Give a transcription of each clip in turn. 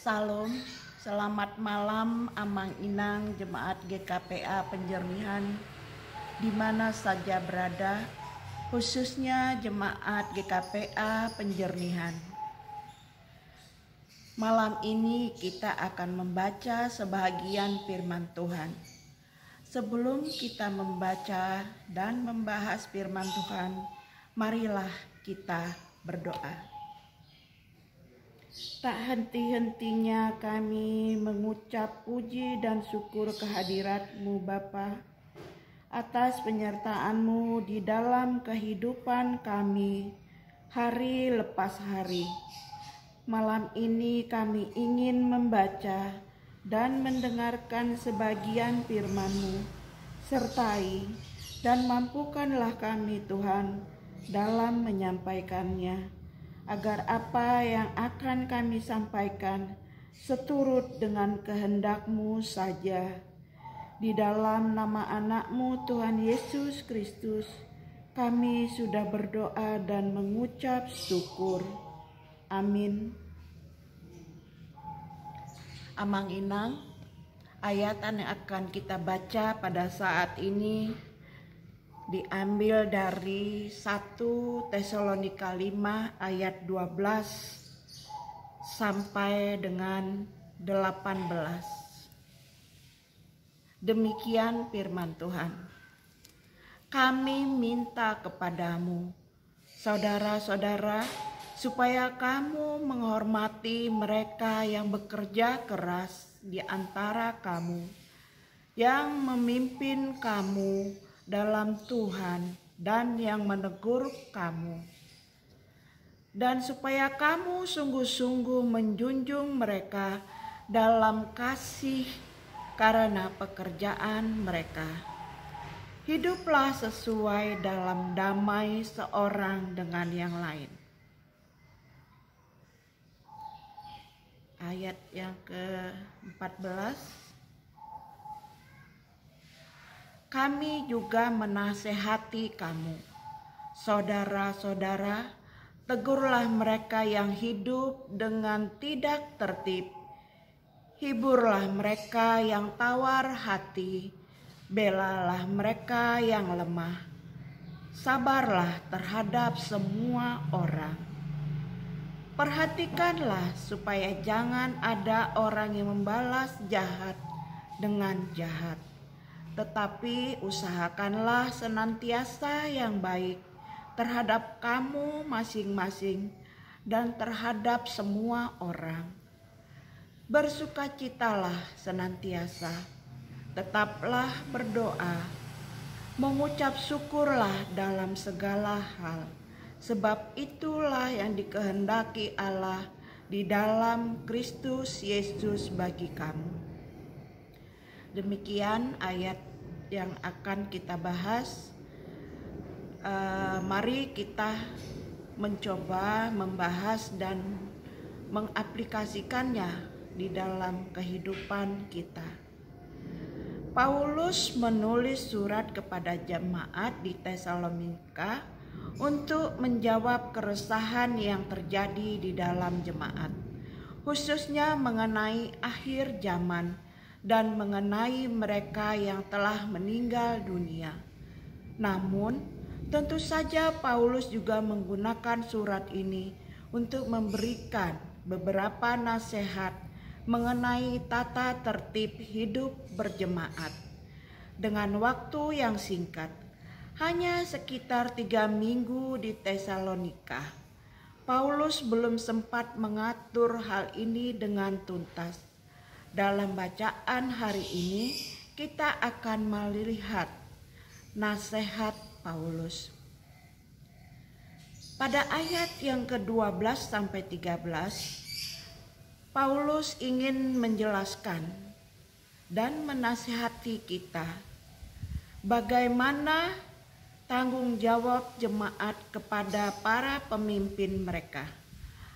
Salam, selamat malam Amang Inang Jemaat GKPA Penjernihan di mana saja berada, khususnya Jemaat GKPA Penjernihan. Malam ini kita akan membaca sebahagian firman Tuhan. Sebelum kita membaca dan membahas firman Tuhan, marilah kita berdoa. Tak henti-hentinya kami mengucap puji dan syukur kehadirat-Mu Bapa, atas penyertaan-Mu di dalam kehidupan kami hari lepas hari. Malam ini kami ingin membaca dan mendengarkan sebagian firman-Mu. Sertai dan mampukanlah kami Tuhan dalam menyampaikannya, agar apa yang akan kami sampaikan seturut dengan kehendak-Mu saja. Di dalam nama anak-Mu Tuhan Yesus Kristus, kami sudah berdoa dan mengucap syukur. Amin. Amang Inang, ayat yang akan kita baca pada saat ini diambil dari 1 Tesalonika 5 ayat 12 sampai dengan 18. Demikian firman Tuhan. Kami minta kepadamu, saudara-saudara, supaya kamu menghormati mereka yang bekerja keras di antara kamu, yang memimpin kamu dalam Tuhan dan yang menegur kamu. Dan supaya kamu sungguh-sungguh menjunjung mereka dalam kasih karena pekerjaan mereka. Hiduplah sesuai dalam damai seorang dengan yang lain. Ayat yang ke-14. Kami juga menasehati kamu, saudara-saudara, tegurlah mereka yang hidup dengan tidak tertib. Hiburlah mereka yang tawar hati, belalah mereka yang lemah. Sabarlah terhadap semua orang. Perhatikanlah supaya jangan ada orang yang membalas jahat dengan jahat. Tetapi usahakanlah senantiasa yang baik terhadap kamu masing-masing dan terhadap semua orang. Bersukacitalah senantiasa, tetaplah berdoa, mengucap syukurlah dalam segala hal, sebab itulah yang dikehendaki Allah di dalam Kristus Yesus bagi kamu. Demikian ayat yang akan kita bahas. Mari kita mencoba membahas dan mengaplikasikannya di dalam kehidupan kita. Paulus menulis surat kepada jemaat di Tesalonika untuk menjawab keresahan yang terjadi di dalam jemaat, khususnya mengenai akhir zaman dan mengenai mereka yang telah meninggal dunia. Namun, tentu saja Paulus juga menggunakan surat ini untuk memberikan beberapa nasihat mengenai tata tertib hidup berjemaat. Dengan waktu yang singkat, hanya sekitar 3 minggu di Tesalonika, Paulus belum sempat mengatur hal ini dengan tuntas. Dalam bacaan hari ini, kita akan melihat nasihat Paulus. Pada ayat yang ke-12 sampai 13, Paulus ingin menjelaskan dan menasihati kita bagaimana tanggung jawab jemaat kepada para pemimpin mereka.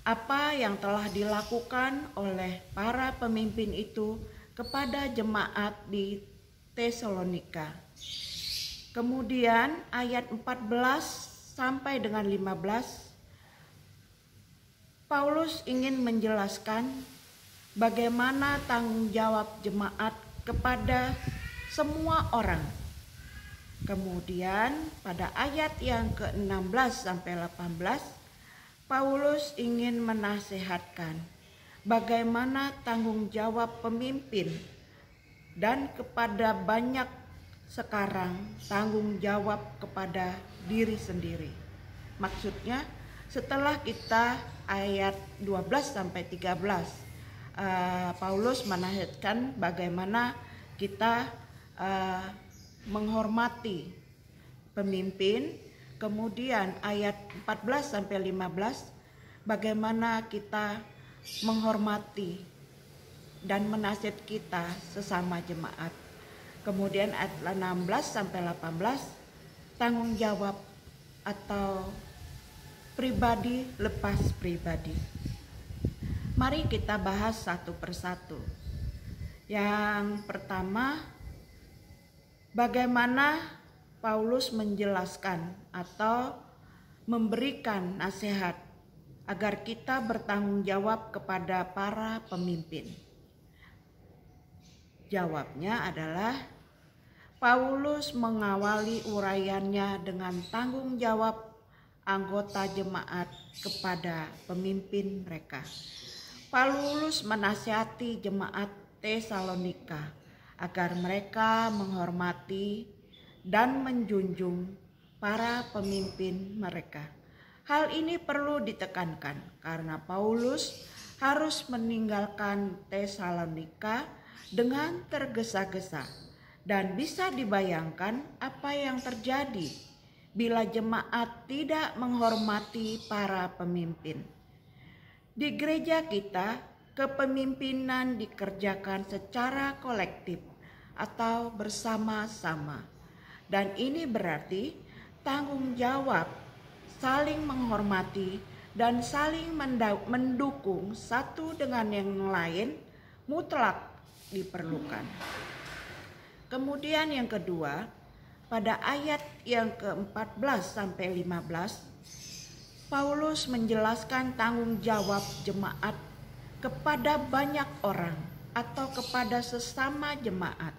Apa yang telah dilakukan oleh para pemimpin itu kepada jemaat di Tesalonika. Kemudian ayat 14 sampai dengan 15, Paulus ingin menjelaskan bagaimana tanggung jawab jemaat kepada semua orang. Kemudian pada ayat yang ke-16 sampai 18, Paulus ingin menasihatkan bagaimana tanggung jawab pemimpin, dan kepada banyak sekarang tanggung jawab kepada diri sendiri. Maksudnya setelah kita ayat 12 sampai 13, Paulus menasihatkan bagaimana kita menghormati pemimpin. Kemudian ayat 14 sampai 15, bagaimana kita menghormati dan menasihat kita sesama jemaat. Kemudian ayat 16 sampai 18, tanggung jawab atau pribadi lepas pribadi. Mari kita bahas satu persatu. Yang pertama, bagaimana Paulus menjelaskan atau memberikan nasihat agar kita bertanggung jawab kepada para pemimpin. Jawabnya adalah Paulus mengawali uraiannya dengan tanggung jawab anggota jemaat kepada pemimpin mereka. Paulus menasihati jemaat Tesalonika agar mereka menghormati dan menjunjung para pemimpin mereka. Hal ini perlu ditekankan karena Paulus harus meninggalkan Tesalonika dengan tergesa-gesa, dan bisa dibayangkan apa yang terjadi bila jemaat tidak menghormati para pemimpin. Di gereja kita, kepemimpinan dikerjakan secara kolektif atau bersama-sama, dan ini berarti tanggung jawab saling menghormati dan saling mendukung satu dengan yang lain mutlak diperlukan. Kemudian yang kedua, pada ayat yang ke-14 sampai 15, Paulus menjelaskan tanggung jawab jemaat kepada banyak orang atau kepada sesama jemaat.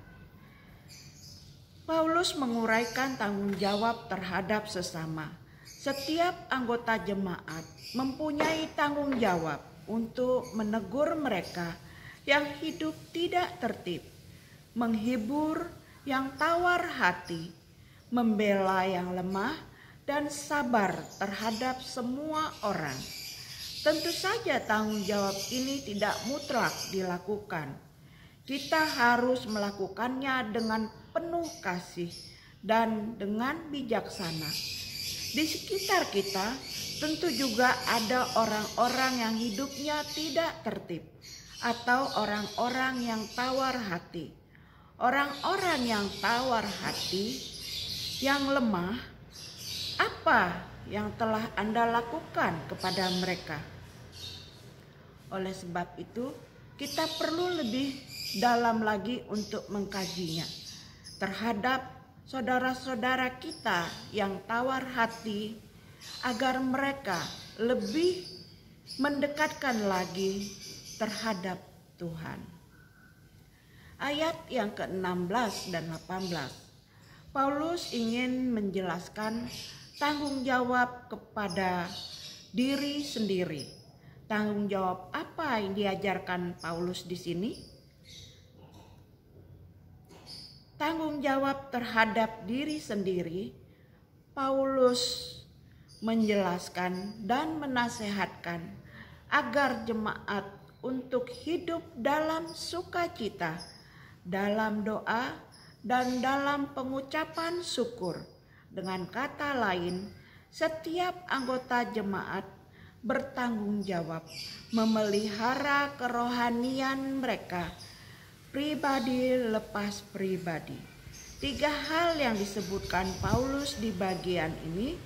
Paulus menguraikan tanggung jawab terhadap sesama. Setiap anggota jemaat mempunyai tanggung jawab untuk menegur mereka yang hidup tidak tertib, menghibur yang tawar hati, membela yang lemah, dan sabar terhadap semua orang. Tentu saja tanggung jawab ini tidak mutlak dilakukan. Kita harus melakukannya dengan penuh kasih dan dengan bijaksana. Di sekitar kita tentu juga ada orang-orang yang hidupnya tidak tertib, atau orang-orang yang tawar hati. Orang-orang yang tawar hati, yang lemah, apa yang telah Anda lakukan kepada mereka? Oleh sebab itu, kita perlu lebih dalam lagi untuk mengkajinya terhadap saudara-saudara kita yang tawar hati, agar mereka lebih mendekatkan lagi terhadap Tuhan. Ayat yang ke-16 dan 18, Paulus ingin menjelaskan tanggung jawab kepada diri sendiri. Tanggung jawab apa yang diajarkan Paulus di sini? Tanggung jawab terhadap diri sendiri. Paulus menjelaskan dan menasehatkan agar jemaat untuk hidup dalam sukacita, dalam doa, dan dalam pengucapan syukur. Dengan kata lain, setiap anggota jemaat bertanggung jawab memelihara kerohanian mereka, pribadi lepas pribadi. 3 hal yang disebutkan Paulus di bagian ini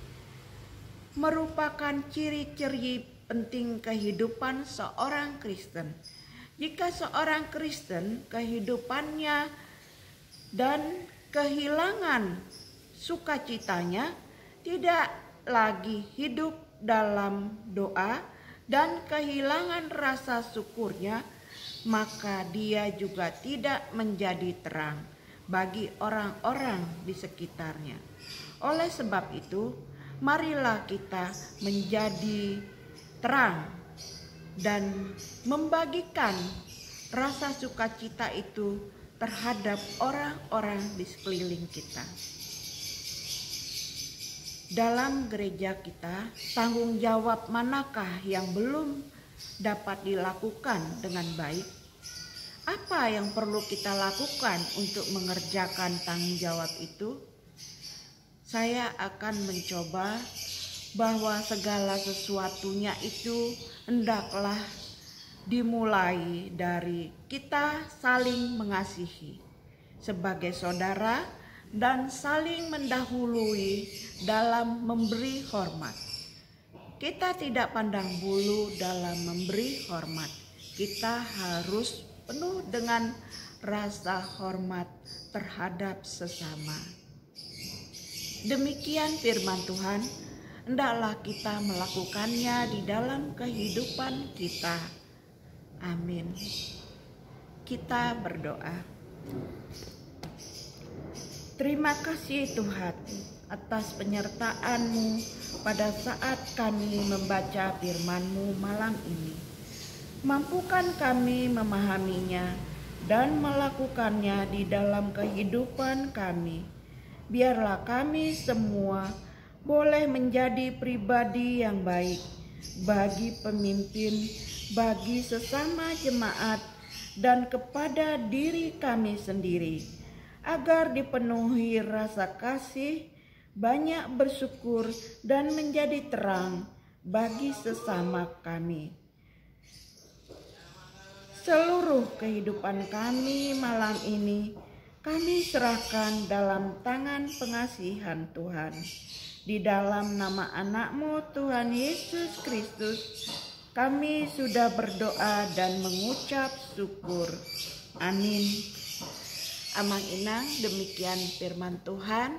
merupakan ciri-ciri penting kehidupan seorang Kristen. Jika seorang Kristen kehidupannya dan kehilangan sukacitanya, tidak lagi hidup dalam doa, dan kehilangan rasa syukurnya, maka dia juga tidak menjadi terang bagi orang-orang di sekitarnya. Oleh sebab itu, marilah kita menjadi terang dan membagikan rasa sukacita itu terhadap orang-orang di sekeliling kita. Dalam gereja kita, tanggung jawab manakah yang belum dapat dilakukan dengan baik? Apa yang perlu kita lakukan untuk mengerjakan tanggung jawab itu? Saya akan mencoba bahwa segala sesuatunya itu hendaklah dimulai dari kita saling mengasihi sebagai saudara dan saling mendahului dalam memberi hormat. Kita tidak pandang bulu dalam memberi hormat. Kita harus penuh dengan rasa hormat terhadap sesama. Demikian firman Tuhan, hendaklah kita melakukannya di dalam kehidupan kita. Amin. Kita berdoa. Terima kasih Tuhan atas penyertaan-Mu pada saat kami membaca firman-Mu malam ini. Mampukan kami memahaminya dan melakukannya di dalam kehidupan kami. Biarlah kami semua boleh menjadi pribadi yang baik bagi pemimpin, bagi sesama jemaat, dan kepada diri kami sendiri, agar dipenuhi rasa kasih, banyak bersyukur, dan menjadi terang bagi sesama kami. Seluruh kehidupan kami malam ini kami serahkan dalam tangan pengasihan Tuhan. Di dalam nama anak-Mu Tuhan Yesus Kristus, kami sudah berdoa dan mengucap syukur. Amin. Amang Inang, demikian firman Tuhan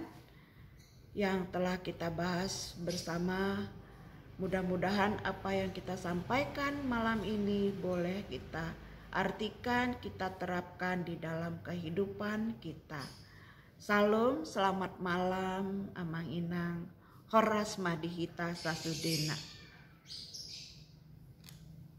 yang telah kita bahas bersama. Mudah-mudahan apa yang kita sampaikan malam ini boleh kita artikan, kita terapkan di dalam kehidupan kita. Salam, selamat malam Amang Inang. Horas Madihita Sasudena.